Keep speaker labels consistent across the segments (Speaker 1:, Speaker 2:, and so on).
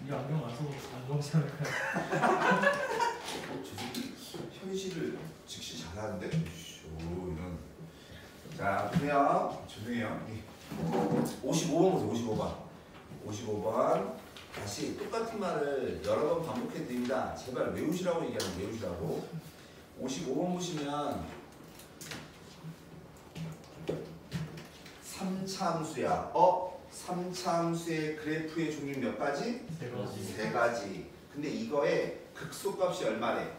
Speaker 1: 이 안경 안 써도 안 좋지 않을까요?
Speaker 2: 저 새끼 현실을 즉시 잘하는데? 오 이런. 자 보세요. 죄송해요. 55번 보세요. 55번. 55번. 다시 똑같은 말을 여러 번 반복해 드립니다. 제발 외우시라고 얘기하는 외우시라고. 55번 보시면 3차함수야. 3차함수의 그래프의 종류 몇 가지? 세 가지. 근데 이거의 극소값이 얼마래?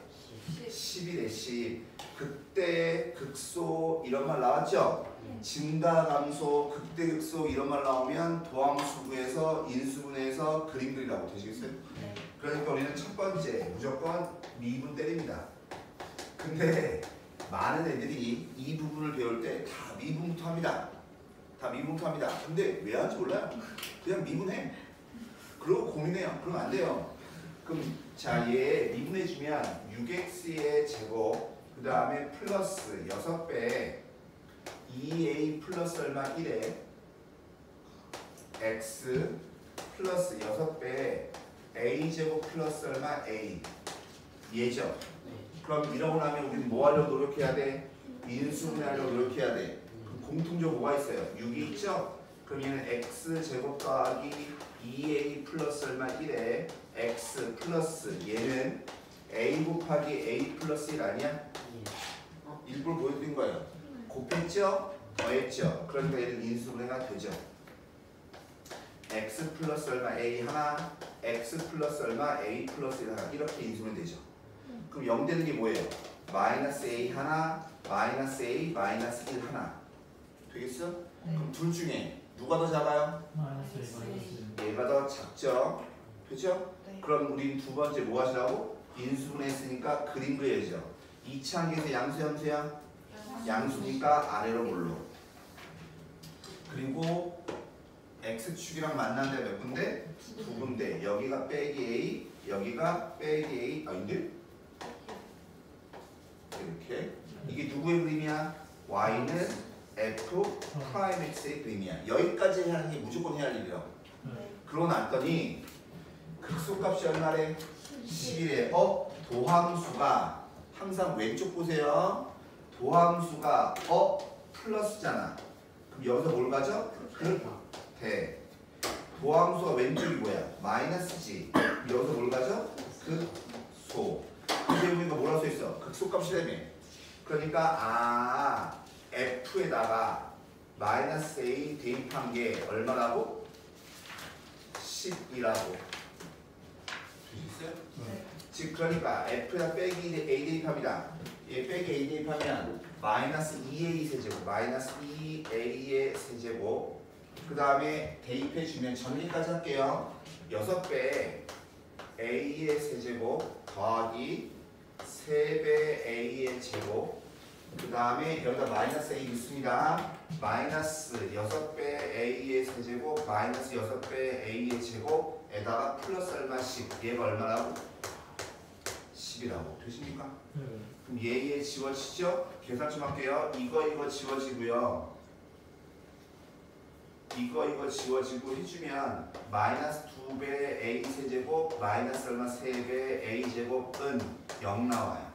Speaker 2: 10이래 10. 극대, 극소 이런 말 나왔죠? 증가, 감소, 극대, 극소 이런 말 나오면 도함수구에서 인수분해에서 그림 그리라고 되시겠어요?
Speaker 3: 네.
Speaker 2: 그러니까 우리는 첫 번째 무조건 미분 때립니다. 근데 많은 애들이 이 부분을 배울 때 다 미분부터 합니다. 다 미분부터 합니다. 근데 왜 하는지 몰라요. 그냥 미분해. 그러고 고민해요. 그러면 안 돼요. 그럼 자, 얘 미분해주면 6x의 제곱 그 다음에 플러스 6배 2a 플러스 얼마 1에 x 플러스 6배 a제곱 플러스 얼마 a 얘죠. 그럼 이러고 나면 우리는 뭐 하려고 노력해야 돼? 인수분해하려고 노력해야 돼. 그럼 공통적으로 뭐가 있어요? 6이 있죠? 그럼 얘는 x제곱 더하기 2a 플러스 얼마 1에 x 플러스 얘는 a 곱하기 a 플러스 1 아니야? 일부러 보여드린 거예요. 곱했죠? 더했죠? 그러니까 얘는 인수분해가 되죠. x 플러스 얼마 a 하나 x 플러스 얼마 a 플러스 1 하나 이렇게 인수분해 되죠. 그럼 0 되는 게 뭐예요? 마이너스 a 하나 마이너스 a 마이너스 1 하나 되겠어? 그럼 둘 중에 누가 더 작아요? 얘가 더 작죠? 그렇죠?
Speaker 3: 네.
Speaker 2: 그럼 우린 두 번째 뭐 하시라고? 인수분해했으니까 그림 그려야죠. 2차 항에서 양수 함수야? 양수니까 아래로 몰로. 그리고 x축이랑 만난 데 몇 군데? 두 군데. 여기가 빼기 a, 여기가 빼기 a. 아닌데? 이렇게. 이게 누구의 그림이야? y는 f 프라임 x의 그림이야. 여기까지 하는 게 무조건 해야 할 일이라고. 그러고 났더니 극소값이 얼마래? 11에 도함수가 항상 왼쪽 보세요. 도함수가 플러스잖아. 그럼 여기서 뭘 가져? 극대. 도함수가 왼쪽이 뭐야? 마이너스지. 여기서 뭘 가져? 극소. 근데 우리가 뭐라고 써있어? 극소값이라며. 그러니까 f에다가 마이너스 a 대입한 게 얼마라고? 10이라고. 되셨어요?
Speaker 3: 네.
Speaker 2: 즉 그러니까 f에다 빼기 a 대입합니다. 얘 빼기 a 대입하면 마이너스 2a 세제곱 마이너스 2a의 세제곱 그 다음에 대입해주면 전기까지 할게요. 6배 a의 세제곱 더하기 3배 a의 제곱 그 다음에 여기다 마이너스 a 있습니다. 마이너스 6배 a의 세제곱 마이너스 6배 a의 제곱에다가 플러스 얼마 10 얘가 얼마라고? 10이라고 되십니까? 그럼 얘 지워지죠? 계산 좀 할게요. 이거 지워지고요. 이거 지워지고 해주면 마이너스 2배 a 세제곱 마이너스 얼마 3배 a 제곱은 0 나와요.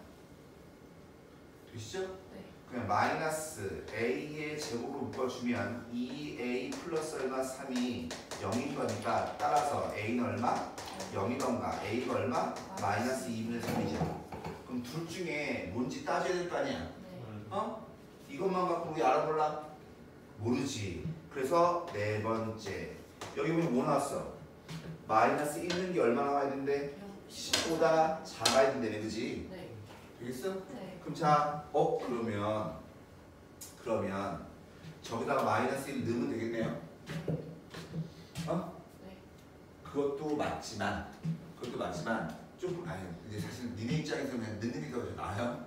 Speaker 2: 되시죠?
Speaker 3: 네.
Speaker 2: 그냥 마이너스 a의 제곱으로 묶어주면 2a 플러스 얼마 3이 0인 거니까 따라서 a는 얼마? 0이던가 a가 얼마? 마이너스 2분의 3이죠. 그럼 둘 중에 뭔지 따져야 될 거 아니야? 이것만 갖고 우리 알아볼라? 모르지. 그래서 네 번째 여기 보면 뭐 나왔어? 마이너스 1는 게 얼마 나와야 된대? 10보다 작아야 된다네. 그지?
Speaker 3: 네.
Speaker 2: 되겠어?
Speaker 3: 네.
Speaker 2: 그럼 자, 그러면 저기다가 마이너스 1 넣으면 되겠네요?
Speaker 3: 네.
Speaker 2: 그것도 맞지만 좀 근데 사실 니네 입장에서는 넣는 게 더 나아요.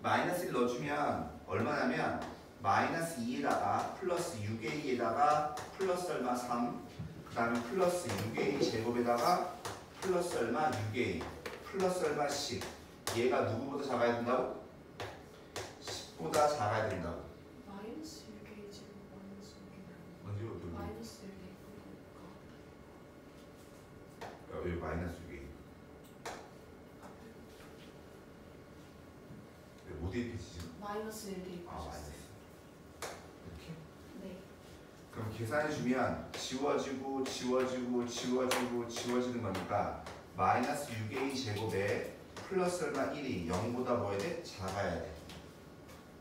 Speaker 2: 마이너스 1 넣어주면 얼마냐면 마이너스 2에다가 플러스 6a에다가 플러스 얼마 3 그 다음에 플러스 6a 제곱에다가 플러스 얼마 6a 플러스 얼마 10 얘가 누구보다 작아야 된다고? 10보다 작아야 된다고.
Speaker 3: 마이너스 6개 지금 마이너스 6개
Speaker 2: 먼저
Speaker 3: 마이너스 1개
Speaker 2: 왜 여기 마이너스 6a. 뭐 대입했지 지금?
Speaker 3: 마이너스 1 대입.
Speaker 2: 아 마이너스. 이렇게?
Speaker 3: 네.
Speaker 2: 그럼 계산해주면 지워지고 지워지고 지워지고 지워지는 거니까 마이너스 6a 제곱에 플러스 얼마 1이 0보다 뭐 해야 돼? 작아야 돼.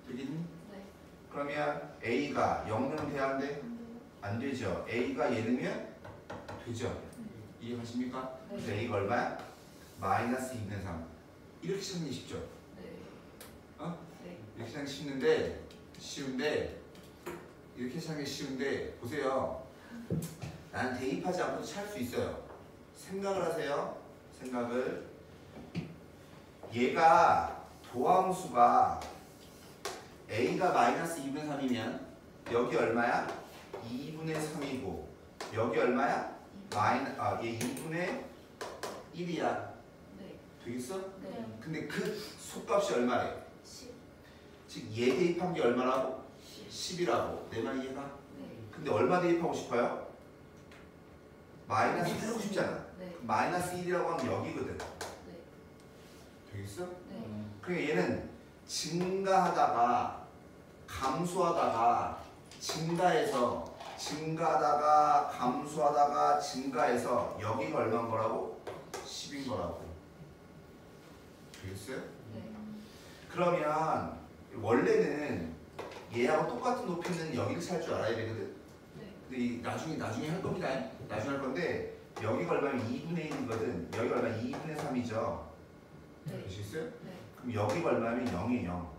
Speaker 2: 되겠니?
Speaker 3: 네.
Speaker 2: 그러면 a가 0은 돼야 안 돼? 안 되죠. a가 얘는면 되죠. 이해가십니까?
Speaker 3: 네.
Speaker 2: 그래서 a가 얼마야? 마이너스 2분의 3. 이렇게 찾는 게 쉽죠?
Speaker 3: 네.
Speaker 2: 어?
Speaker 3: 네.
Speaker 2: 이렇게 찾는 게 쉬운데 이렇게 찾는 게 쉬운데 보세요. 나는 대입하지 않고도 찾을 수 있어요. 생각을 하세요. 생각을. 얘가 도함수가 a가 마이너스 2분의 3이면 여기 얼마야? 2분의 3이고 여기 얼마야? 얘 2분의 1이야.
Speaker 3: 네.
Speaker 2: 되겠어?
Speaker 3: 네.
Speaker 2: 근데 그 속값이 얼마래?
Speaker 3: 10.
Speaker 2: 즉 얘 대입한 게 얼마라고?
Speaker 3: 10.
Speaker 2: 10이라고. 내 말 이해가?
Speaker 3: 네.
Speaker 2: 근데 얼마 대입하고 싶어요? 마이너스 1 하고 싶잖아.
Speaker 3: 네.
Speaker 2: 마이너스 1이라고 하면 여기거든.
Speaker 3: 네.
Speaker 2: 되겠어?
Speaker 3: 네.
Speaker 2: 그러니까 얘는 증가하다가 감소하다가 증가하다가 감소하다가 증가해서 여기가 얼마인 거라고? 10인 거라고. 되겠어요?
Speaker 3: 네.
Speaker 2: 그러면 원래는 얘하고 똑같은 높이는 여기를 찾을 줄 알아야 되거든.
Speaker 3: 네.
Speaker 2: 근데 나중에 할 겁니다. 나중에 할 건데 여기가 얼마면 2분의 1이거든. 여기가 얼마 2분의 3이죠.
Speaker 3: 네.
Speaker 2: 되시겠어요?
Speaker 3: 네.
Speaker 2: 그럼 여기가 얼마면 0이에요. 0.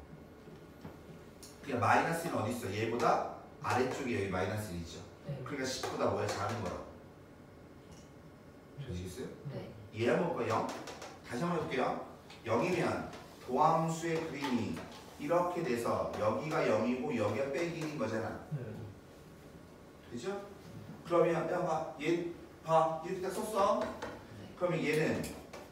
Speaker 2: 그러니까 마이너스는 어디 있어? 얘보다 아래쪽에 여기 마이너스 1 있죠.
Speaker 3: 네.
Speaker 2: 그러니까 10보다 뭐야? 작은 거라고. 되시겠어요?
Speaker 3: 네.
Speaker 2: 얘 한번 볼까요? 0? 다시 한번 해볼게요. 0이면 도함수의 그림이 이렇게 돼서 여기가 0이고 여기가 빼기 1인 거잖아. 되죠? 그러면 야 봐, 얘 봐, 이렇게 딱 썼어. 그러면 얘는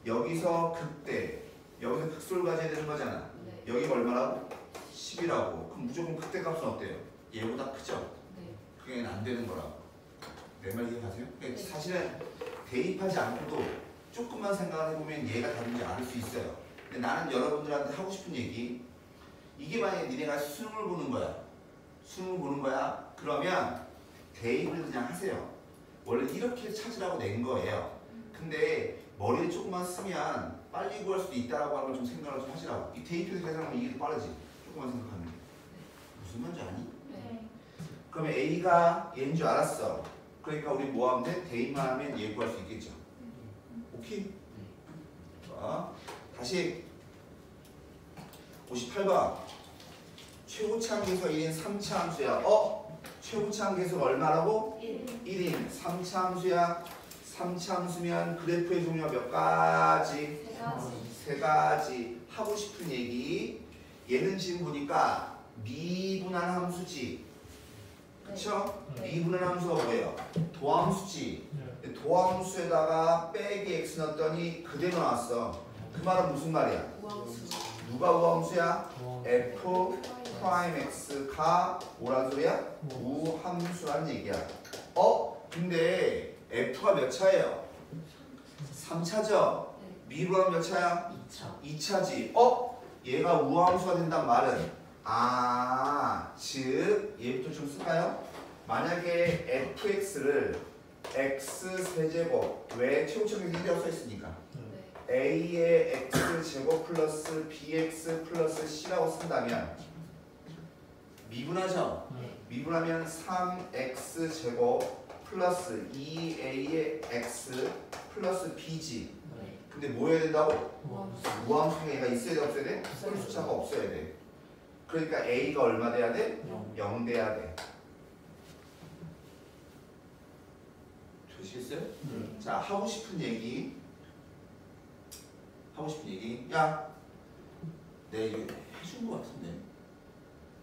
Speaker 2: 여기서 극대, 여기서 극소를 가져야 되는 거잖아.
Speaker 3: 네.
Speaker 2: 여기가 얼마라고? 10이라고. 그럼 무조건 극대값은 어때요? 얘보다 크죠?
Speaker 3: 네.
Speaker 2: 그게 안 되는 거라고. 내 말 이해가세요? 그러니까
Speaker 3: 네.
Speaker 2: 사실은 대입하지 않고도 조금만 생각을 해보면 얘가 다른지 알 수 있어요. 근데 나는 여러분들한테 하고 싶은 얘기, 이게 만약에 니네가 수능을 보는 거야. 수능을 보는 거야. 그러면 대입을 그냥 하세요. 원래 이렇게 찾으라고 낸 거예요. 근데 머리를 조금만 쓰면 빨리 구할 수도 있다라고 하는 걸 좀 생각을 좀 하시라고. 이 대입해서 계산하면 이게 더 빠르지. 조금만 생각하면. 무슨 말인지 아니?
Speaker 3: 네.
Speaker 2: 그러면 A가 얘인 줄 알았어. 그러니까 우리 뭐 하면 돼? 대입만 하면 얘 구할 수 있겠죠. 오케이? 자, 다시 58번. 최고차 함계수 1인 3차 함수야. 최고차 함계수가 얼마라고? 1인 3차 함수야. 3차 함수면 그래프의 종류가 몇 가지?
Speaker 3: 3가지.
Speaker 2: 3가지. 하고 싶은 얘기. 얘는 지금 보니까 미분한 함수지. 그쵸?
Speaker 3: 네.
Speaker 2: 미분한 함수가 뭐예요? 도함수지. 도함수에다가 빼기 x 넣었더니 그대로 나왔어. 그 말은 무슨 말이야?
Speaker 3: 우함수.
Speaker 2: 누가 우함수야? f 프라임 x가 뭐란 소리야? 우함수란 얘기야. 근데 f가 몇 차예요? 3차죠?
Speaker 3: 네.
Speaker 2: 미분하면 몇 차야?
Speaker 3: 2차.
Speaker 2: 2차지. 얘가 우함수가 된단 말은 즉 얘부터 좀 쓸까요? 만약에 fx를 x 세제곱, 최고점에서 1이라고 써있으니까
Speaker 3: 네.
Speaker 2: a의 x제곱 플러스 bx 플러스 c라고 쓴다면 미분하죠?
Speaker 3: 네.
Speaker 2: 미분하면 3x제곱 플러스 2a의 x 플러스 b지.
Speaker 3: 네.
Speaker 2: 근데 뭐 해야 된다고?
Speaker 3: 우함수.
Speaker 2: 우함수가 얘가 있어야 돼 없어야 돼? 홀 숫자가 없어야 돼. 그러니까 a가 얼마 돼야 돼? 0 돼야 돼. 되시겠어요?
Speaker 3: 네.
Speaker 2: 자, 하고 싶은 얘기. 야, 내가 이거 해준 거 같은데.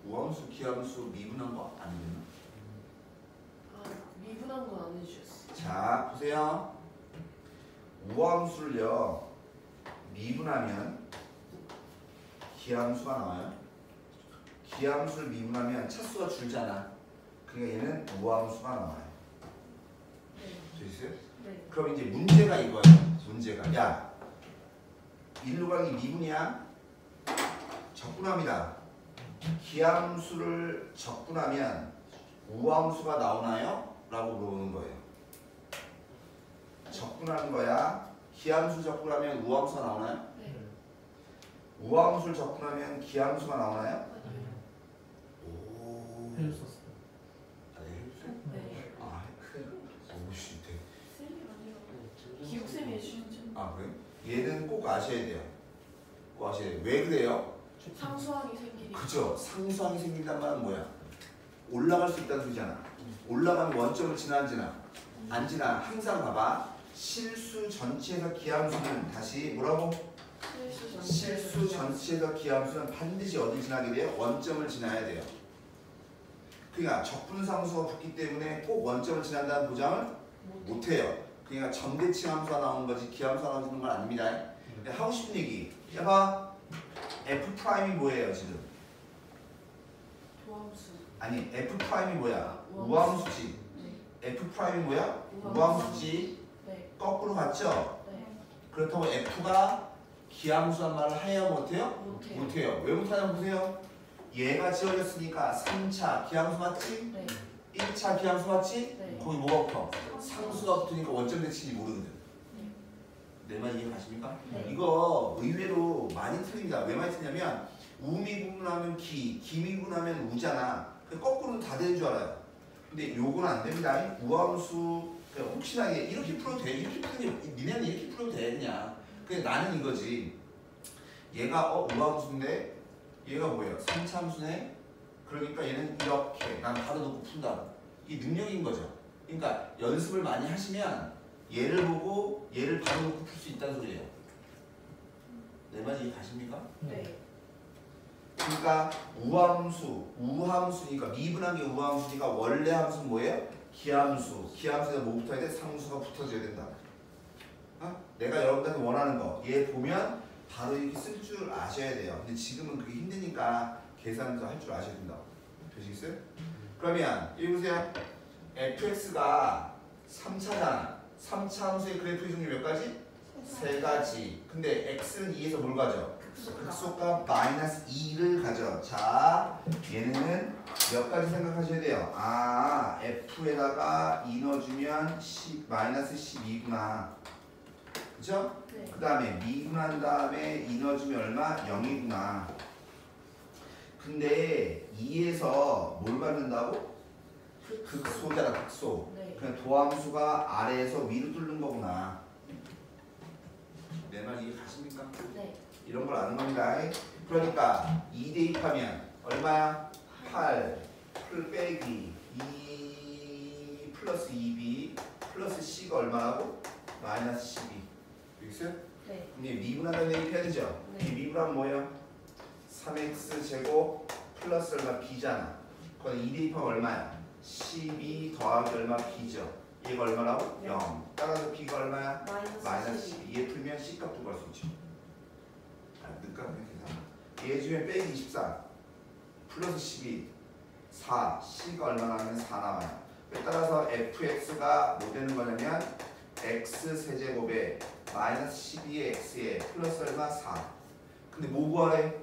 Speaker 2: 우함수, 기함수, 미분한 거 아니겠나?
Speaker 3: 미분한 건 안 해주셨어.
Speaker 2: 자, 보세요. 우함수를요, 미분하면 기함수가 나와요. 기함수를 미분하면 차수가 줄잖아. 그러니까 얘는 우함수가 나와요.
Speaker 3: 네.
Speaker 2: 되시겠어요?
Speaker 3: 네.
Speaker 2: 그럼 이제 문제가 이거예요. 문제가 야 일로 가기 미분이야? 적분합니다. 기함수를 적분하면 우함수가 나오나요? 라고 물어보는 거예요. 적분하는 거야. 기함수 적분하면 우함수가 나오나요?
Speaker 3: 네.
Speaker 2: 우함수를 적분하면 기함수가 나오나요?
Speaker 3: 아니요.
Speaker 2: 오.
Speaker 1: 해줬었어.
Speaker 2: 아, 네, 해주세요?
Speaker 3: 네.
Speaker 2: 아, 오씨, 돼.
Speaker 3: 쌤이 아니라 기육쌤이 해주신
Speaker 2: 아, 그래? 얘는 꼭 아셔야 돼요. 꼭 아셔야 돼요. 왜 그래요?
Speaker 3: 상수항이 생기니까.
Speaker 2: 그죠? 상수항이 생긴단 말은 뭐야? 올라갈 수 있다는 소리잖아. 올라가면 원점을 지나 안 지나? 안 지나. 항상 봐봐. 실수 전체에서 기함수는 다시 뭐라고? 실수 전체에서 기함수는 반드시 어디 지나게 돼요? 원점을 지나야 돼요. 그러니까 적분상수가 붙기 때문에 꼭 원점을 지난다는 보장을 못해요. 그러니까 점대칭 함수가 나오는 거지 기함수가 나오는 건 아닙니다. 근데 하고 싶은 얘기. 해봐. F 프라임이 뭐예요 지금?
Speaker 3: 도함수.
Speaker 2: 아니 F 프라임이 뭐야?
Speaker 3: 우함수.
Speaker 2: 우함수지.
Speaker 3: 네.
Speaker 2: F 프라임이 뭐야?
Speaker 3: 우함수.
Speaker 2: 우함수지.
Speaker 3: 네.
Speaker 2: 거꾸로 갔죠?
Speaker 3: 네.
Speaker 2: 그렇다고 F가 기함수란 말을 해요 못해요?
Speaker 3: 못해요.
Speaker 2: 못해요. 왜 못하냐고 보세요. 얘가 지어졌으니까 3차 기함수 맞지?
Speaker 3: 네.
Speaker 2: 1차 기함수 맞지?
Speaker 3: 네.
Speaker 2: 거기 뭐가 붙어? 상수가 붙으니까 원점 대칭이 모르거든.
Speaker 3: 네.
Speaker 2: 내 말 이해 가십니까?
Speaker 3: 네.
Speaker 2: 이거 의외로 많이 틀립니다. 왜 많이 틀냐면 우미분하면 기, 기미분하면 우잖아. 그 거꾸로는 다 되는 줄 알아요. 근데 요건 안 됩니다. 우함수 혹시나 이렇게 풀어도 돼? 이렇게 풀면 니네는 이렇게 풀어도 돼 그냥. 근데 나는 이거지. 얘가 우함수인데 얘가 뭐예요? 3차함수네. 그러니까 얘는 이렇게 난 바로 놓고 푼다. 이게 능력인 거죠. 그러니까 연습을 많이 하시면 얘를 보고 얘를 바로 놓고 풀 수 있다는 소리예요. 내 말이 이해 가십니까?
Speaker 3: 네.
Speaker 2: 그러니까 우함수니까 미분한 게 우함수니까 원래 함수는 뭐예요? 기함수. 기함수에 뭐 붙어야 돼? 상수가 붙어줘야 된다. 내가 여러분들한테 원하는 거 얘 보면 바로 이렇게 쓸 줄 아셔야 돼요. 근데 지금은 그게 힘드니까 계산도 할 줄 아셔야 된다. 되시겠어요? 그러면 여기 보세요. fx가 3차잖아. 3차 함수의 그래프의 종류 몇 가지? 세 가지. 근데 x는 2에서 뭘 가져? 극소값 마이너스 2를 가져. 자, 얘는 몇 가지 생각하셔야 돼요. 아, f에다가 2 넣어주면 마이너스 12구나. 그죠?
Speaker 3: 네.
Speaker 2: 그 다음에 미분한 다음에 2 넣어주면 얼마? 0이구나. 근데 2에서 뭘 받는다고? 극소잖아, 극소.
Speaker 3: 네.
Speaker 2: 그냥 도함수가 아래에서 위로 뚫는 거구나. 내 말 이해 가십니까?
Speaker 3: 네.
Speaker 2: 이런 걸 아는 겁니다. 그러니까 2 대입하면 얼마야? 8 빼기 2 플러스 2b 플러스 c가 얼마라고? 마이너스 12. 알겠어요?
Speaker 3: 네.
Speaker 2: 근데 미분하면 대입해야 되죠?
Speaker 3: 네.
Speaker 2: 이 미분하면 뭐예요? 3x 제곱 플러스 얼마 b잖아. 그럼 2 대입하면 얼마야? 12 더하기 얼마 b죠? 얘가 얼마라고?
Speaker 3: 네.
Speaker 2: 0. 따라서 b가 얼마야? 마이너스
Speaker 3: 12.
Speaker 2: 12. 얘 풀면 c 값도 구할 수 있죠. 늦깎이 계산. 얘 주면 빼기 24 플러스 12 4 c가 얼마 나오면 4 나와요. 따라서 fx가 뭐 되는 거냐면 x 세제곱에 마이너스 12의 x에 플러스 얼마? 4. 근데 뭐 구하래?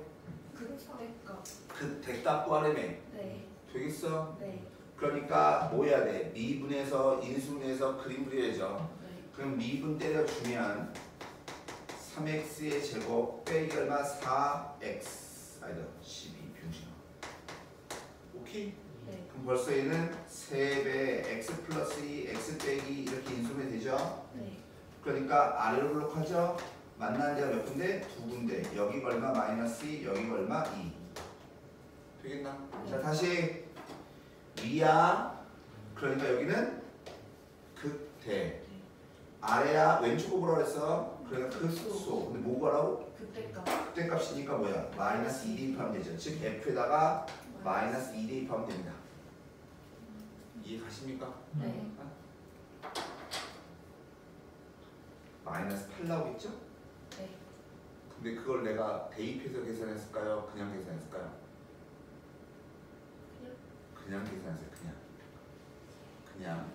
Speaker 3: 극대값.
Speaker 2: 그 대값 구하래며.
Speaker 3: 네.
Speaker 2: 되겠어?
Speaker 3: 네.
Speaker 2: 그러니까 뭐 해야 돼? 미분해서 인수분해서 그림 그려야죠.
Speaker 3: 네.
Speaker 2: 그럼 미분 때려주면 3x의 제곱 빼기 얼마? 4x 아니다 12 병신아. 오케이?
Speaker 3: 네.
Speaker 2: 그럼 벌써 얘는 3배 x 플러스 2 x 빼기 이렇게 인수분해 되죠?
Speaker 3: 네.
Speaker 2: 그러니까 아래로 블록하죠? 만나는 데가 몇 군데? 두 군데. 여기가 얼마? 마이너스 2 여기가 얼마? 2 되겠나? 자 다시 위야. 그러니까 여기는 극대. 아래야 왼쪽 보라고 그랬어. 그러니까 극소. 근데 뭐 구하라고?
Speaker 3: 극대값.
Speaker 2: 극대값이니까 뭐야? 마이너스 2 대입하면 되죠. 즉 f에다가 마이너스 2 대입하면 됩니다. 이해 가십니까?
Speaker 3: 네.
Speaker 2: 마이너스 8 나오겠죠?
Speaker 3: 네.
Speaker 2: 근데 그걸 내가 대입해서 계산했을까요? 그냥 계산했을까요? 그냥 계산했어요. 그냥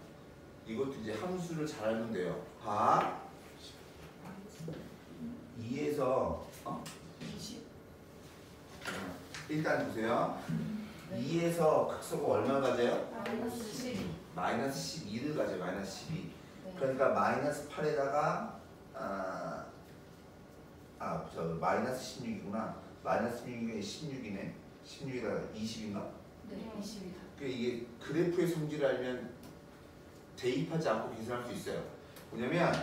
Speaker 2: 이것도 이제 함수를 잘 알면 돼요. 봐. 일단 보세요.
Speaker 3: 네.
Speaker 2: 2에서 극소가 얼마 가져요?
Speaker 3: 마이너스 12.
Speaker 2: 마이너스 12를 가져요. 마이너스 12.
Speaker 3: 네.
Speaker 2: 그러니까 마이너스 8에다가 마이너스 16이구나. 마이너스 16이네. 16에다가 20인가?
Speaker 3: 네. 20이다.
Speaker 2: 그 이게 그래프의 성질을 알면 대입하지 않고 계산할 수 있어요. 뭐냐면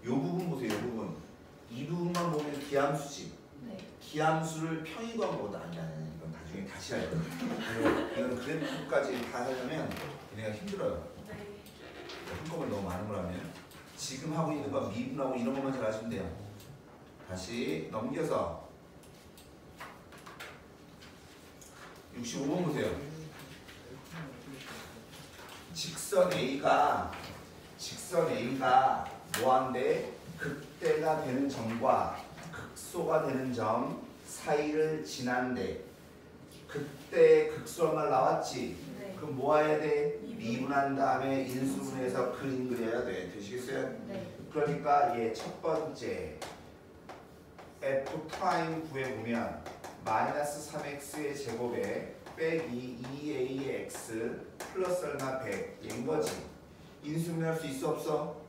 Speaker 2: 이 부분 보세요. 이 부분. 이 부분만 보면 기함수지.
Speaker 3: 네.
Speaker 2: 기함수를 평이 구한 거보다 아니야. 이건 나중에 다시 해야 돼. 이건 그래프까지 다 하려면 얘네가 힘들어요.
Speaker 3: 네.
Speaker 2: 한꺼번에 너무 많은 걸 하면 지금 하고 있는 거 미분하고 이런 것만 잘 하시면 돼요. 다시 넘겨서 65번 보세요. 직선 A가 뭐한데 극대가 되는 점과 극소가 되는 점 사이를 지난데 극대 극소 얼마 나왔지?
Speaker 3: 네.
Speaker 2: 그럼 뭐 해야 돼? 미분한 다음에 인수분해서 그림 그려야 돼. 되시겠어요?
Speaker 3: 네.
Speaker 2: 그러니까 얘 첫 번째 f 프라임 구해보면 마이너스 3x의 제곱에 빼기 2a의 x 플러스 얼마 100 얘인 거지. 인수분해할 수 있어 없어?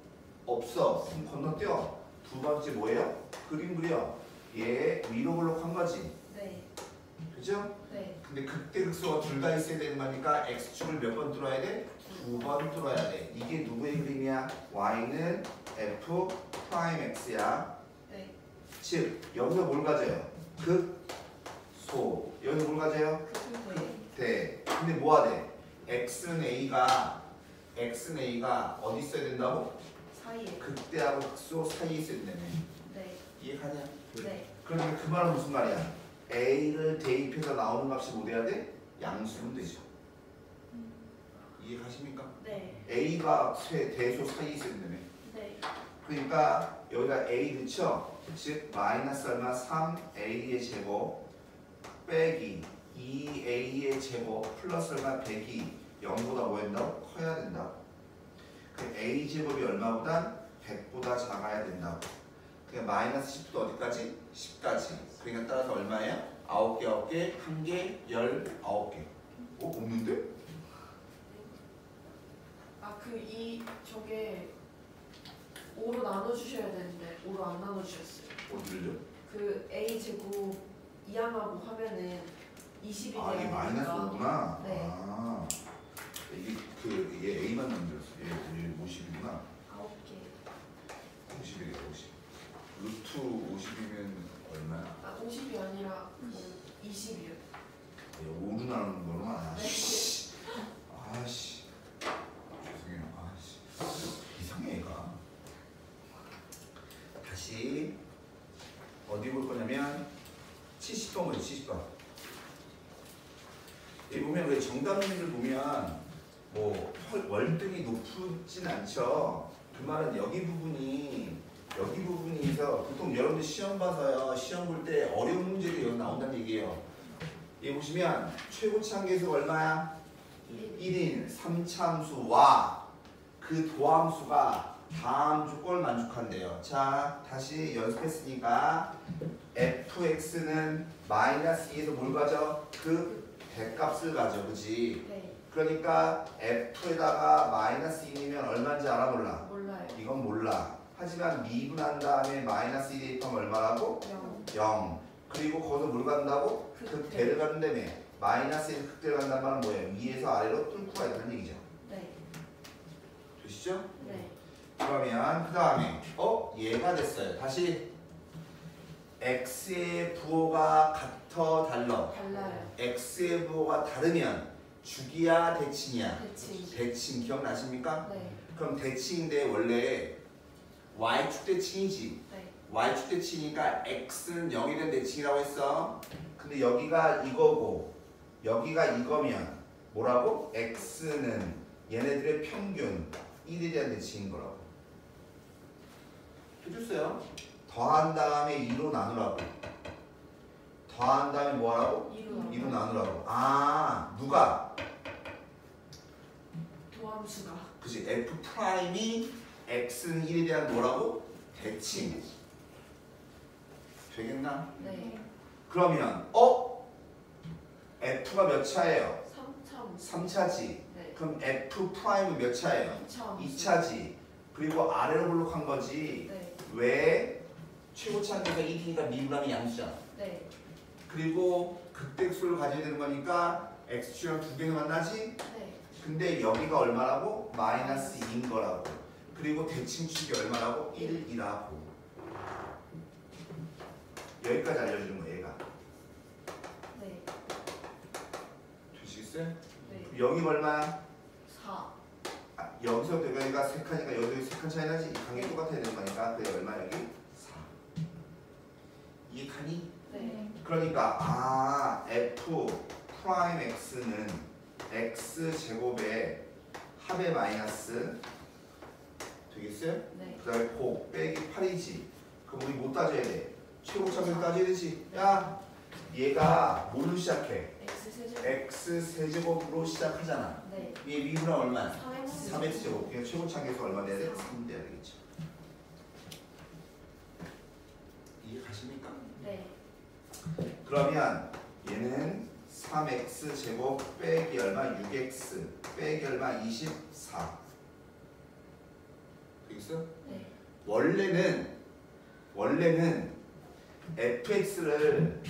Speaker 2: 없어. 그럼 건너뛰어. 두 번째 뭐예요? 그림 그려. 얘 위로 블록한 거지.
Speaker 3: 네.
Speaker 2: 그죠?
Speaker 3: 네.
Speaker 2: 근데 극대 극소가 둘 다 있어야 되는 거니까 x축을 몇 번 뚫어야 돼? 2번 뚫어야 돼. 이게 누구의 그림이야? y는 f 프라임 x야.
Speaker 3: 네.
Speaker 2: 즉 여기서 뭘 가져요? 극소. 여기서 뭘 가져요?
Speaker 3: 네.
Speaker 2: 대. 근데 뭐가 돼? x는 a가 어디 있어야 된다고?
Speaker 3: 사이에.
Speaker 2: 극대하고 극소 사이에 있어야 된다며.
Speaker 3: 네.
Speaker 2: 이해가냐?
Speaker 3: 네.
Speaker 2: 그러니까 그 말은 무슨 말이야? a를 대입해서 나오는 값이 뭐 돼야 돼? 양수면 되죠. 이해가십니까?
Speaker 3: 네.
Speaker 2: a가 대소 사이에 있어야 된다며.
Speaker 3: 네.
Speaker 2: 그러니까 여기가 a 그쵸? 즉 마이너스 얼마 3a의 제곱 빼기 2a의 제곱 플러스 얼마 100이 0보다 뭐 된다고? 커야 된다고. 그 a 제곱이 얼마보다? 100보다 작아야 된다고. 그러니까 마이너스 10부터 어디까지? 10까지. 그러니까 따라서 얼마예요? 9개, 9개, 1개, 19개. 없는데?
Speaker 3: 아, 저게 5로 나눠주셔야 되는데 5로 안 나눠주셨어요.
Speaker 2: 어디를요?
Speaker 3: 그 A 제곱 이항하고 하면은 20이 돼야
Speaker 2: 이게 마이너스
Speaker 3: 되니까.
Speaker 2: 5구나?
Speaker 3: 네.
Speaker 2: 얘 A만 만들었어. 얘 50이구나.
Speaker 3: 9개.
Speaker 2: 50이래, 50. 루트 50이면 얼마야?
Speaker 3: 아, 50이 아니라 20이요.
Speaker 2: 5로 나누는 거구나.
Speaker 3: 네.
Speaker 2: 아씨. 죄송해요. 이상해, 얘가. 다시 어디 볼 거냐면 70번 보죠, 70번. 여기 보면 왜 정답률을 보면 뭐 월등히 높진 않죠. 그 말은 여기 부분이서 보통 여러분들 시험 봐서요. 시험 볼 때 어려운 문제들이 여기 나온다는 얘기예요. 여기 보시면 최고치 한계수가 얼마야? 1인 3차함수와 그 도함수가 다음 조건을 만족한대요. 자, 다시 연습했으니까 fx는 마이너스 2에서 뭘 가져? 그 대값을 가져, 그지?
Speaker 3: 네.
Speaker 2: 그러니까 f에다가 마이너스 2면 얼마인지 알아 몰라?
Speaker 3: 몰라요.
Speaker 2: 이건 몰라. 하지만 미분한 다음에 마이너스 2 대입하면 얼마라고?
Speaker 3: 0.
Speaker 2: 0. 그리고 거기서 뭘 간다고?
Speaker 3: 극대.
Speaker 2: 극대를 간다며. 마이너스 1 극대를 간다는 말은 뭐예요? 위에서 아래로 뚫고 가야되는 얘기죠.
Speaker 3: 네.
Speaker 2: 되시죠?
Speaker 3: 네.
Speaker 2: 그러면 그 다음에 얘가 됐어요. 다시 x의 부호가 같아 달라.
Speaker 3: 달라요.
Speaker 2: x의 부호가 다르면 주기야 대칭이야?
Speaker 3: 대칭.
Speaker 2: 대칭 기억나십니까?
Speaker 3: 네.
Speaker 2: 그럼 대칭인데 원래 y축 대칭이지.
Speaker 3: 네.
Speaker 2: y축 대칭이니까 x는 0이 된 대칭이라고 했어. 근데 여기가 이거고 여기가 이거면 뭐라고? x는 얘네들의 평균 1에 대한 대칭인 거라고. 해줬어요. 더한 다음에 2로 나누라고. 더한 다음에 뭐하라고? 2로 나누라고. 누가?
Speaker 3: 도함수가.
Speaker 2: 그치. f 프라임이 x는 1에 대한 뭐라고? 대칭. 되겠나?
Speaker 3: 네.
Speaker 2: 그러면 F가 몇 차예요?
Speaker 3: 3차.
Speaker 2: 3차지.
Speaker 3: 네.
Speaker 2: 그럼 F 프라임은 몇 차예요?
Speaker 3: 2차.
Speaker 2: 2차지. 그리고 아래로 블록한 거지.
Speaker 3: 네.
Speaker 2: 왜? 최고차항에서 1이니까 미분하면 양수잖아.
Speaker 3: 네.
Speaker 2: 그리고 극대수를 가져야 되는 거니까 x축이랑 두 개는 만나지?
Speaker 3: 네.
Speaker 2: 근데 여기가 얼마라고? 마이너스 2인 거라고. 그리고 대칭축이 얼마라고? 1이라고. 여기까지 알려주는 거야 얘가.
Speaker 3: 네.
Speaker 2: 되시겠어요?
Speaker 3: 네.
Speaker 2: 여기가 얼마야?
Speaker 3: 4.
Speaker 2: 여기서부터 여기가 3칸이니까 여기 3칸 차이 나지? 이 관계 똑같아야 되는 거니까 그게 얼마 여기? 4. 이해하니?
Speaker 3: 네.
Speaker 2: 그러니까 F 프라임 X는 X 제곱의 합의 마이너스 되겠어요?
Speaker 3: 네.
Speaker 2: 그 다음에 곱 빼기 8이지. 그럼 우리 못 따져야 돼. 최고차항 따져야 되지. 야 얘가 뭘로 시작해?
Speaker 3: X세제곱.
Speaker 2: X 세제곱으로 시작하잖아.
Speaker 3: 네.
Speaker 2: 얘 미분은 얼마야?
Speaker 3: 3X.
Speaker 2: 3X제곱. 그러니까 최고차항에서 얼마 돼야 돼? 3 돼야 되겠죠. 이해 가십니까?
Speaker 3: 네.
Speaker 2: 그러면 얘는 3x 제곱 빼기 얼마? 6x 빼기 얼마? 24. 되겠어?
Speaker 3: 네.
Speaker 2: 원래는 fx를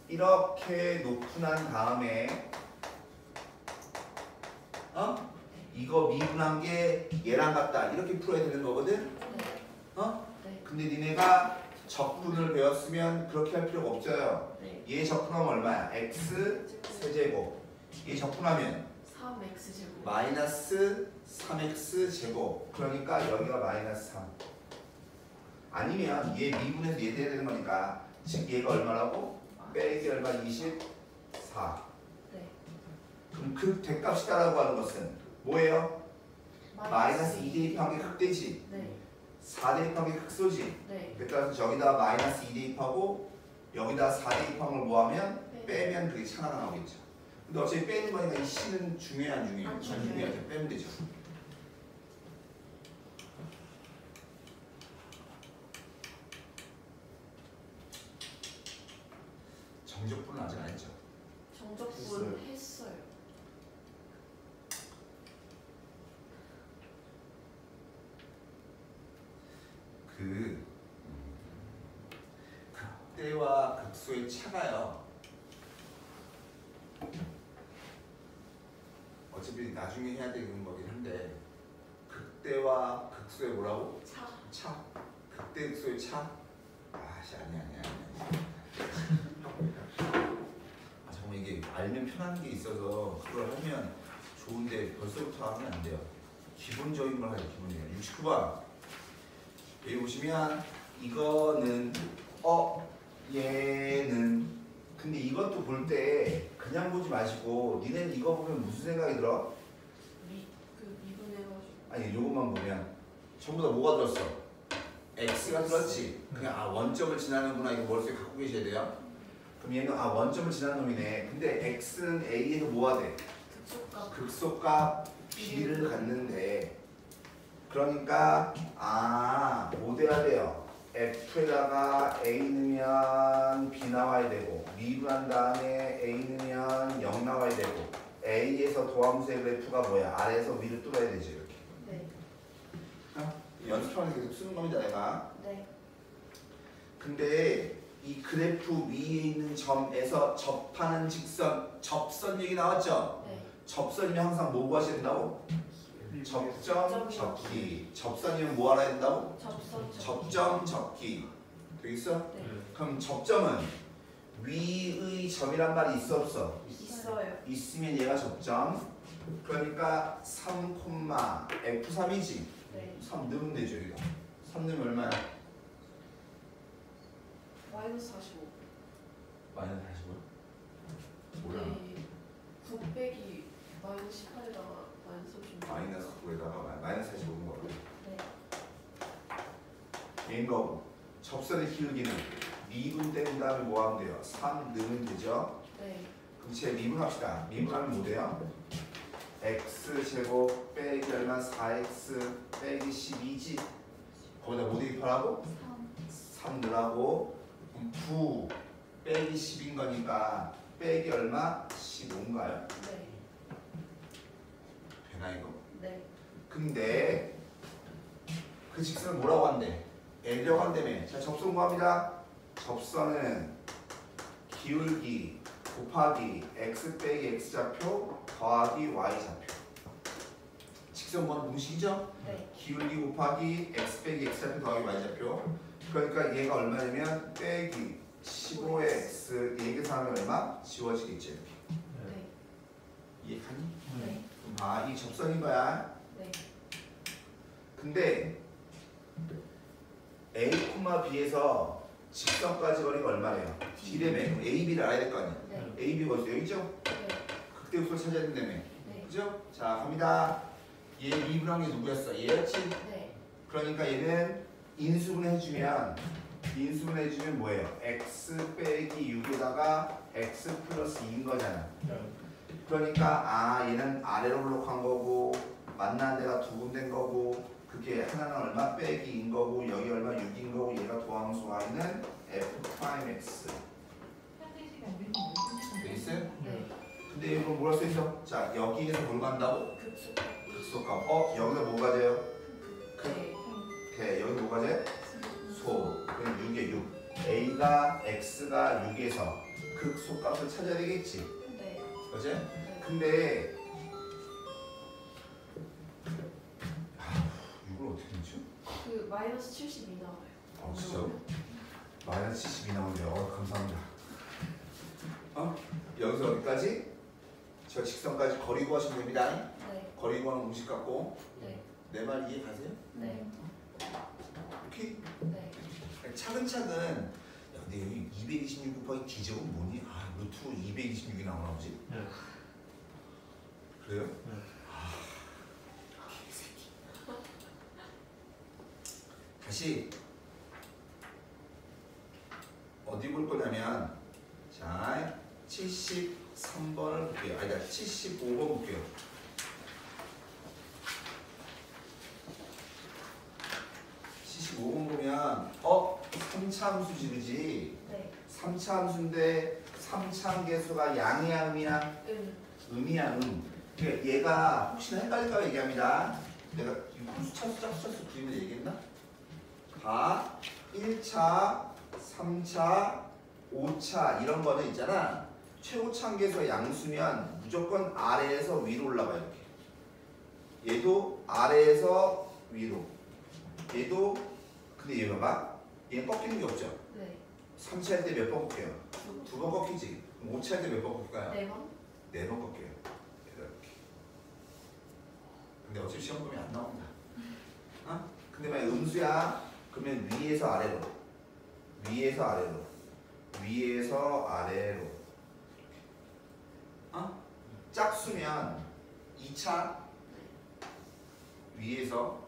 Speaker 2: 이렇게 높은한 다음에 이거 미분한 게 얘랑 같다 이렇게 풀어야 되는 거거든.
Speaker 3: 네. 네.
Speaker 2: 근데 니네가 적분을 배웠으면 그렇게 할 필요가 없어요.
Speaker 3: 네.
Speaker 2: 얘 적분하면 얼마야? x 세제곱. 얘 적분하면
Speaker 3: 3X제곱.
Speaker 2: 마이너스 3x 제곱. 그러니까 여기가 마이너스 3. 아니면 얘 미분해서 얘 돼야 되는 거니까 즉 얘가 얼마라고? 빼기 얼마? 24.
Speaker 3: 네.
Speaker 2: 그럼 그 대값이 따라고 하는 것은 뭐예요? 마이너스 2 대입한 게 극대지.
Speaker 3: 네.
Speaker 2: 4 대입한 게 극소지.
Speaker 3: 네.
Speaker 2: 따라서 저기다 마이너스 2 대입하고 여기다 4 대입한 걸 뭐하면 빼면 그게 차가 나오겠죠. 근데 어차피 빼는 거니까 이 C는 중요해 안 중요해?
Speaker 3: 안
Speaker 2: 안
Speaker 3: 중요해요.
Speaker 2: 중요하죠. 빼면 되죠. 정적분은 아직 안 했죠.
Speaker 3: 정적분 했어요.
Speaker 2: 그 극대와 극소의 차가요. 어차피 나중에 해야 되는 거긴 한데 극대와 극소의 뭐라고?
Speaker 3: 차.
Speaker 2: 차. 극대 극소의 차. 아씨 아니야. 아 정말 이게 알면 편한 게 있어서 그걸 하면 좋은데 벌써부터 하면 안 돼요. 기본적인 걸 하죠. 기본적인. 69번. 여기 보시면 이거는 얘는 근데 이것도 볼 때 그냥 보지 마시고 니네는 이거 보면 무슨 생각이 들어?
Speaker 3: 미분해가지고.
Speaker 2: 아니 요것만 보면 전부 다 뭐가 들었어? X가 들었지? 그냥 원점을 지나는구나 이거 머릿속에 갖고 계셔야 돼요. 그럼 얘는 원점을 지나는 놈이네. 근데 X는 A에서 뭐가 돼?
Speaker 3: 극소값.
Speaker 2: 극소값 B를 갖는데 그러니까 뭐 돼야 돼요? F에다가 A 넣으면 B 나와야 되고 미분한 다음에 A 넣으면 0 나와야 되고 A에서 도함수의 그래프가 뭐야? 아래에서 위로 뚫어야 되죠 이렇게.
Speaker 3: 네.
Speaker 2: 연습하면서 계속 쓰는 겁니다 내가.
Speaker 3: 네.
Speaker 2: 근데 이 그래프 위에 있는 점에서 접하는 직선 접선 얘기 나왔죠?
Speaker 3: 네.
Speaker 2: 접선이면 항상 뭐 구하셔야 된다고? 접점 접기. 접선이면 뭐 알아야 된다고? 접점 접기. 되겠어?
Speaker 3: 네.
Speaker 2: 그럼 접점은 위의 점이란 말이 있어 없어?
Speaker 3: 있어요.
Speaker 2: 있으면 얘가 접점. 그러니까 3, F3이지?
Speaker 3: 네.
Speaker 2: 3 넣으면 되죠 여기다. 3 넣으면 얼마야?
Speaker 3: 마이너스 45.
Speaker 2: 마이너스 45? 뭐야?
Speaker 3: 네. 9 빼기 마이너스 18에다가 마이너스 36.
Speaker 2: 마이너스 9에다가 마이너스 45인 거고.
Speaker 3: 네.
Speaker 2: 얘인 거고. 접선의 기울기는 미분 뗀 다음에 뭐 하면 돼요? 3 넣으면 되죠?
Speaker 3: 네.
Speaker 2: 그럼 제 미분합시다. 미분하면 뭐 돼요? x제곱 빼기 얼마 4x 빼기 12지. 거기다 뭐 대입하라고? 3 넣으라고. 그럼 9 빼기 10인 거니까 빼기 얼마? 15인가요?
Speaker 3: 네.
Speaker 2: 되나 이거?
Speaker 3: 네.
Speaker 2: 근데 그 직선을 뭐라고 한대? L이라고 한다며. 자, 접선 구합니다. 접선은 기울기 곱하기 x 빼기 x좌표 더하기 y좌표. 직선 뭐는 공식이죠?
Speaker 3: 네.
Speaker 2: 기울기 곱하기 x 빼기 x좌표 더하기 y좌표. 그러니까 얘가 얼마냐면 빼기 15x 얘 계산하면 얼마? 지워지겠지 이렇게.
Speaker 3: 네.
Speaker 2: 이해하니?
Speaker 3: 네.
Speaker 2: 그럼 봐, 이 접선인 거야.
Speaker 3: 네.
Speaker 2: 근데 A, B에서 직선까지 거리가 얼마래요? D래매. A, B를 알아야 될 거 아니야?
Speaker 3: 네.
Speaker 2: A, B가 어디서 여기죠?
Speaker 3: 네.
Speaker 2: 극대역수를 찾아야 된다며.
Speaker 3: 네.
Speaker 2: 그죠? 자, 갑니다. 얘 미분한 게 누구였어? 얘였지?
Speaker 3: 네.
Speaker 2: 그러니까 얘는 인수분해해주면 뭐예요? x 빼기 6에다가 x 플러스 2인 거잖아. 그러니까 얘는 아래로 블록한 거고 만나는 데가 두 군데인 거고 그게 하나는 얼마 빼기인 거고 여기 얼마 6인 거고 얘가 도함수 y는 f 프라임 x 돼 있어요?
Speaker 3: 네.
Speaker 2: 근데 이거 뭐라 써 있어? 자, 여기에서 뭘 간다고?
Speaker 3: 극소값.
Speaker 2: 극소값. 여기서 뭐가 돼요?
Speaker 3: 네.
Speaker 2: 대. 여기 뭐가 돼? 소. 그럼 6에 6. a가 x가 6에서 극소값을 찾아야 되겠지.
Speaker 3: 네.
Speaker 2: 그치?
Speaker 3: 네.
Speaker 2: 근데 이걸 어떻게 넣지?
Speaker 3: 그 마이너스 72 나와요.
Speaker 2: 진짜? 마이너스 72 나오네요. 감사합니다. 여기서 어디까지? 저 직선까지 거리 구하시면 됩니다.
Speaker 3: 네.
Speaker 2: 거리 구하는 공식 갖고
Speaker 3: 네.
Speaker 2: 내 말 이해 가세요?
Speaker 3: 네.
Speaker 2: 오케이?
Speaker 3: 네.
Speaker 2: 차근차근 야, 근데 여기 226 곱하기 D제곱은 뭐니? 루트 226이 나오나 보지?
Speaker 1: 네.
Speaker 2: 그래요?
Speaker 1: 네.
Speaker 2: 개새끼. 다시 어디 볼 거냐면 자 73번을 볼게요. 아니다 75번 볼게요. 75번 보면 3차 함수지 그지?
Speaker 3: 네.
Speaker 2: 3차 함수인데 3차 계수가 양이야 음이야? 음이야 그러니까 얘가 혹시나 헷갈릴까 얘기합니다. 내가 짝수 그림을 얘기했나? 다 1차, 3차, 5차 이런 거는 있잖아. 최고차계수가 양수면 무조건 아래에서 위로 올라가 이렇게. 얘도 아래에서 위로. 얘도 근데 얘 봐봐. 얘는 꺾이는 게 없죠.
Speaker 3: 네.
Speaker 2: 3차 할 때 몇 번 꺾여요? 두 번 꺾이지. 5차 할 때 몇 번 꺾일까요?
Speaker 3: 네 번.
Speaker 2: 4번 꺾여요. 이렇게. 근데 어차피 시험 보면 안 나온다. 근데 만약 음수야 그러면 위에서 아래로 위에서 아래로 위에서 아래로 짝수면 2차 위에서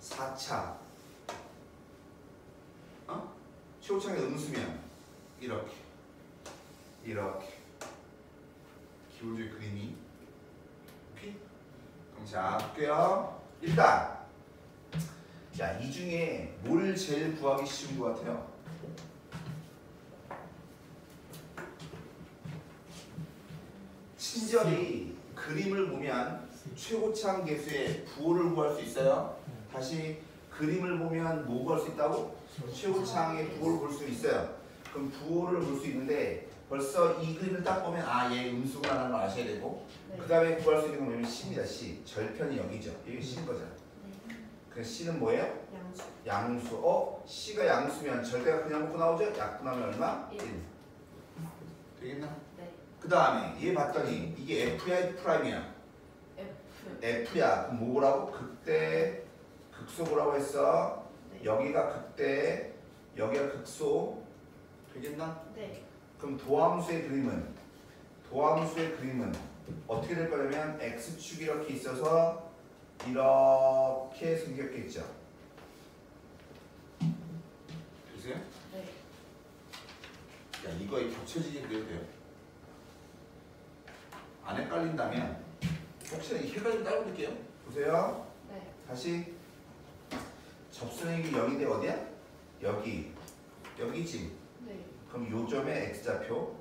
Speaker 2: 4차 최고차가 음수면 이렇게 기울기 그림이 오케이? 그럼 자 볼게요. 일단 자, 이 중에 뭘 제일 구하기 쉬운 것 같아요? 친절히 그림을 보면 최고차항 계수의 부호를 구할 수 있어요. 다시 그림을 보면 뭐 구할 수 있다고? 최고차항의 부호를 볼 수 있어요. 그럼 부호를 볼 수 있는데 벌써 이 그림을 딱 보면 얘 음수구나라는 걸 아셔야 되고
Speaker 3: 네.
Speaker 2: 그 다음에 구할 수 있는 건 뭐냐면 C입니다. C. 절편이 여기죠. 이게 C인 거잖아.
Speaker 3: 네.
Speaker 2: 그래서 C는 뭐예요?
Speaker 3: 양수.
Speaker 2: 양수. C가 양수면 절대가 그냥 먹고 나오죠? 약분하면 얼마? 1. 되겠나?
Speaker 3: 네.
Speaker 2: 그 다음에 얘 봤더니 이게 F야 F'이야?
Speaker 3: F.
Speaker 2: F야. 그럼 뭐라고? 극대 극소 뭐라고 했어?
Speaker 3: 네.
Speaker 2: 여기가 극대 여기가 극소 되겠나?
Speaker 3: 네.
Speaker 2: 그럼 도함수의 그림은 어떻게 될 거냐면 X축이 이렇게 있어서 이렇게 생겼겠죠. 보세요?
Speaker 3: 네.
Speaker 2: 야 이거에 겹쳐지게 그려도 돼요. 안 헷갈린다면 혹시나 이 헷갈리면 따로 그릴게요. 보세요.
Speaker 3: 네.
Speaker 2: 다시 접선행이 0인데 어디야? 여기지.
Speaker 3: 네.
Speaker 2: 그럼 요점의 X좌표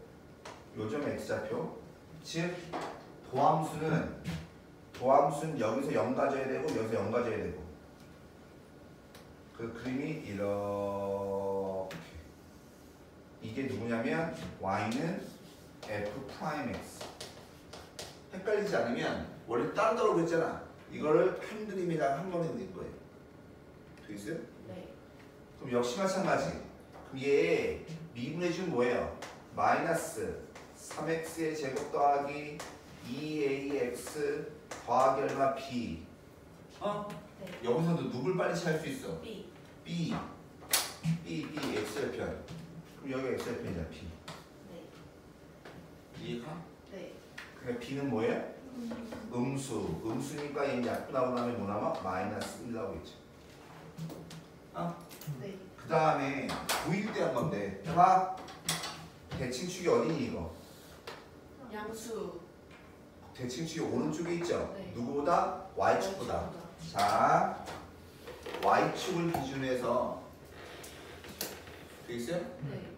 Speaker 2: 요점 x좌표. 즉 도함수는 여기서 0 가져야 되고 여기서 0 가져야 되고. 그 그림이 이렇게. 이게 누구냐면 y는 f'(x). 헷갈리지 않으면 원래 따로따로 그랬잖아. 이거를 한 그림이랑 한 번에 그린 거예요. 되겠어요?
Speaker 3: 네.
Speaker 2: 그럼 역시 마찬가지. 그럼 얘 미분해주면 뭐예요? 마이너스 3x의 제곱 더하기 2ax 더하기 얼마 b.
Speaker 3: 네.
Speaker 2: 여기서도 누굴 빨리 찾을 수 있어?
Speaker 3: B.
Speaker 2: b x절편. 그럼 여기가 x절편이잖아 b.
Speaker 3: 네.
Speaker 2: 이해가?
Speaker 3: 네.
Speaker 2: 그러니까 b는 뭐예요? 음수니까 얘는 약분 하고 나면 뭐 남아? 마이너스 1 나오겠죠.
Speaker 3: 네.
Speaker 2: 그 다음에 9일 때 한 건데 해봐. 대칭축이 어디니 이거?
Speaker 3: 양수.
Speaker 2: 대칭축이 오른쪽에 있죠?
Speaker 3: 네.
Speaker 2: 누구보다? y축보다. 자, y축을 기준으로 해서 되겠어요?
Speaker 3: 네.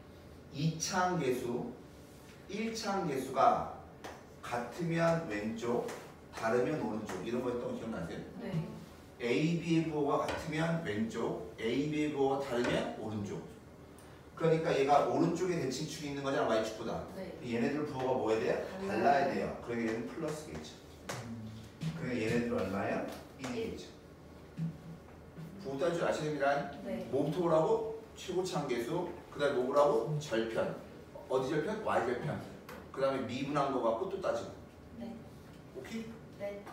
Speaker 2: 2차항 계수, 1차항 계수가 같으면 왼쪽, 다르면 오른쪽 이런 거 했던 거 기억나세요?
Speaker 3: 네.
Speaker 2: A, B의 부호가 같으면 왼쪽, A, B의 부호가 다르면 오른쪽. 그러니까 얘가 오른쪽에 대칭축이 있는 거잖아, y축보다.
Speaker 3: 네.
Speaker 2: 얘네들 부호가 뭐 해야 돼요? 달라야 돼요. 그러니까 얘는 플러스겠죠. 그러니까 얘네들 얼마야? 1이겠죠. 부호 따를 줄 아셔야 됩니다.
Speaker 3: 네.
Speaker 2: 뭐부터 보라고? 최고차항 계수. 그 다음에 뭐 보라고? 절편. 어디 절편? y절편. 그 다음에 미분한 거 갖고 또 따지고.
Speaker 3: 네.
Speaker 2: 오케이?
Speaker 3: 네.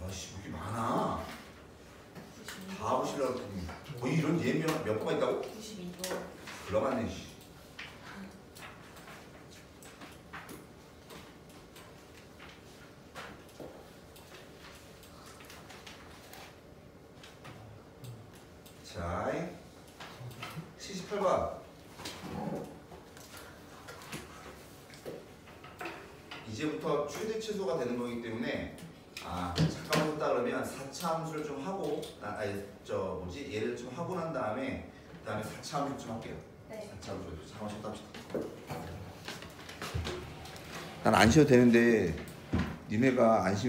Speaker 2: 아씨 뭐 이렇게 많아.
Speaker 3: 92번.
Speaker 2: 다 보시려고 했더니 뭐 이런 예명 몇 번가 있다고?
Speaker 3: 92번.
Speaker 2: 들어갔네 씨. 자 78번. 이제부터 최대 최소가 되는 거기 때문에 잠깐만 했다 그러면 4차 함수를 좀 하고 얘를 좀 하고 난 다음에 그다음에 4차 함수 좀 할게요.
Speaker 3: 네.
Speaker 2: 4차 함수 잠깐만 쉬었다 합시다. 난 안 쉬어도 되는데 니네가 안 쉬면